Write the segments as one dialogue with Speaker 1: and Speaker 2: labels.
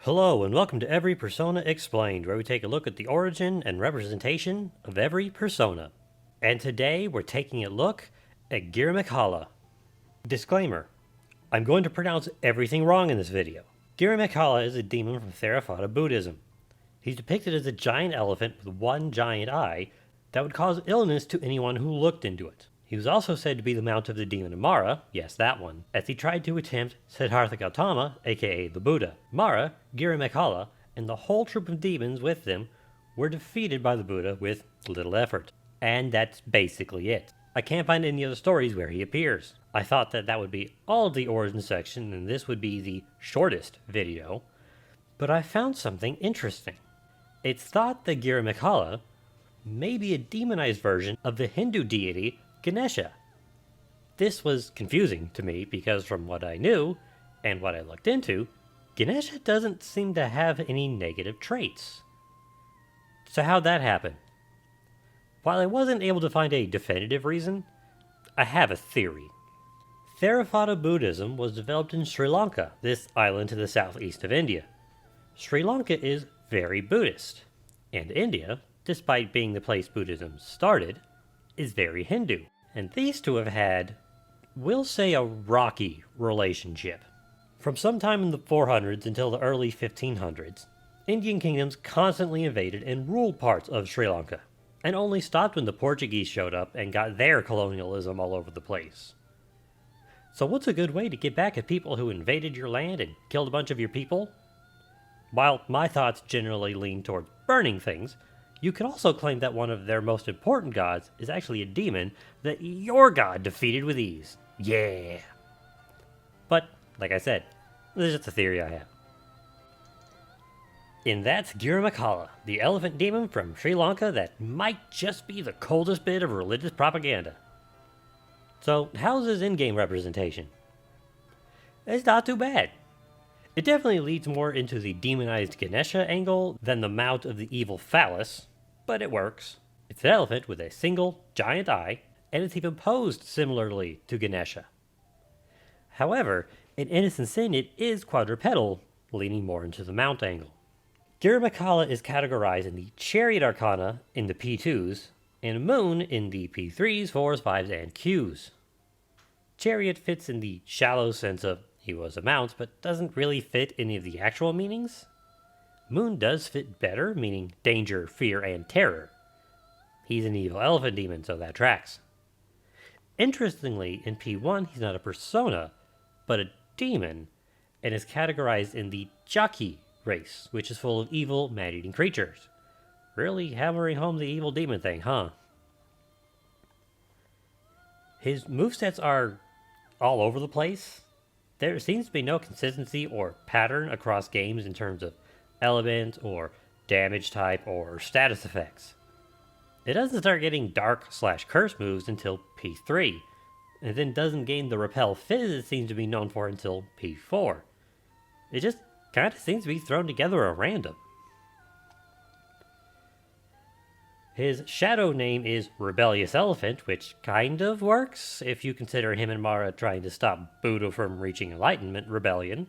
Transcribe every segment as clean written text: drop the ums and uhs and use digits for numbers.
Speaker 1: Hello and welcome to Every Persona Explained, where we take a look at the origin and representation of every persona. And today we're taking a look at Girimekhala. Disclaimer: I'm going to pronounce everything wrong in this video. Girimekhala is a demon from Theravada Buddhism. He's depicted as a giant elephant with one giant eye that would cause illness to anyone who looked into it. He was also said to be the mount of the demon Mara, yes that one, as he tried to attempt Siddhartha Gautama, aka the Buddha. Mara, Girimekhala, and the whole troop of demons with them were defeated by the Buddha with little effort. And that's basically it. I can't find any other stories where he appears. I thought that would be all of the origin section and this would be the shortest video, but I found something interesting. It's thought that Girimekhala may be a demonized version of the Hindu deity Ganesha. This was confusing to me because from what I knew and what I looked into, Ganesha doesn't seem to have any negative traits. So how'd that happen? While I wasn't able to find a definitive reason, I have a theory. Theravada Buddhism was developed in Sri Lanka, this island to the southeast of India. Sri Lanka is very Buddhist, and India, despite being the place Buddhism started, is very Hindu. And these two have had, we'll say, a rocky relationship. From sometime in the 400s until the early 1500s, Indian kingdoms constantly invaded and ruled parts of Sri Lanka, and only stopped when the Portuguese showed up and got their colonialism all over the place. So what's a good way to get back at people who invaded your land and killed a bunch of your people? While my thoughts generally lean towards burning things, you could also claim that one of their most important gods is actually a demon that your god defeated with ease. Yeah! But, like I said, this is just a theory I have. And that's Girimekhala, the elephant demon from Sri Lanka that might just be the coldest bit of religious propaganda. So, how's his in-game representation? It's not too bad. It definitely leads more into the demonized Ganesha angle than the mount of the evil phallus, but it works. It's an elephant with a single, giant eye, and it's even posed similarly to Ganesha. However, in Innocent Sin it is quadrupedal, leaning more into the mount angle. Girimekhala is categorized in the Chariot Arcana in the P2s, and Moon in the P3s, 4s, 5s, and Qs. Chariot fits in the shallow sense of he was a mount, but doesn't really fit any of the actual meanings. Moon does fit better, meaning danger, fear, and terror. He's an evil elephant demon, so that tracks. Interestingly, in P1 he's not a persona, but a demon, and is categorized in the Jaki race, which is full of evil, man-eating creatures. Really hammering home the evil demon thing, huh? His movesets are all over the place. There seems to be no consistency or pattern across games in terms of element or damage type or status effects. It doesn't start getting dark/curse moves until P3, and then doesn't gain the repel fizz it seems to be known for until P4. It just kinda seems to be thrown together at random. His shadow name is Rebellious Elephant, which kind of works if you consider him and Mara trying to stop Buddha from reaching enlightenment rebellion.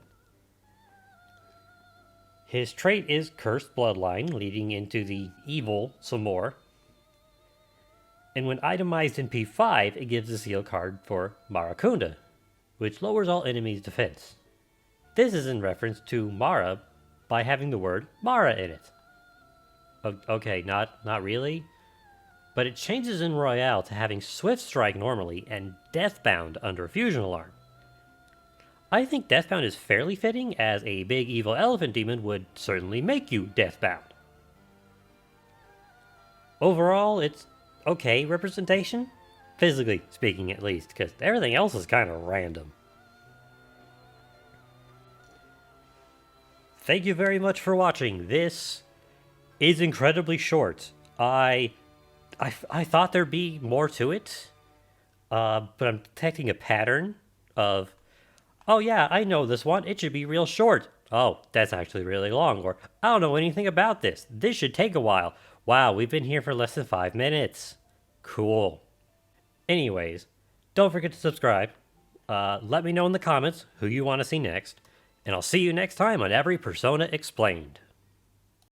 Speaker 1: His trait is Cursed Bloodline, leading into the evil some more. And when itemized in P5, it gives the seal card for Marakunda, which lowers all enemies' defense. This is in reference to Mara by having the word Mara in it. Okay, not really. But it changes in Royale to having Swift Strike normally and Deathbound under a Fusion Alarm. I think Deathbound is fairly fitting, as a big evil elephant demon would certainly make you Deathbound. Overall, it's okay representation, physically speaking at least, because everything else is kind of random. Thank you very much for watching. This is incredibly short. I thought there'd be more to it, but I'm detecting a pattern of, oh yeah, I know this one, it should be real short. Oh, that's actually really long. Or, I don't know anything about this. This should take a while. Wow, we've been here for less than 5 minutes. Cool. Anyways, don't forget to subscribe. Let me know in the comments who you want to see next. and I'll see you next time on Every Persona Explained.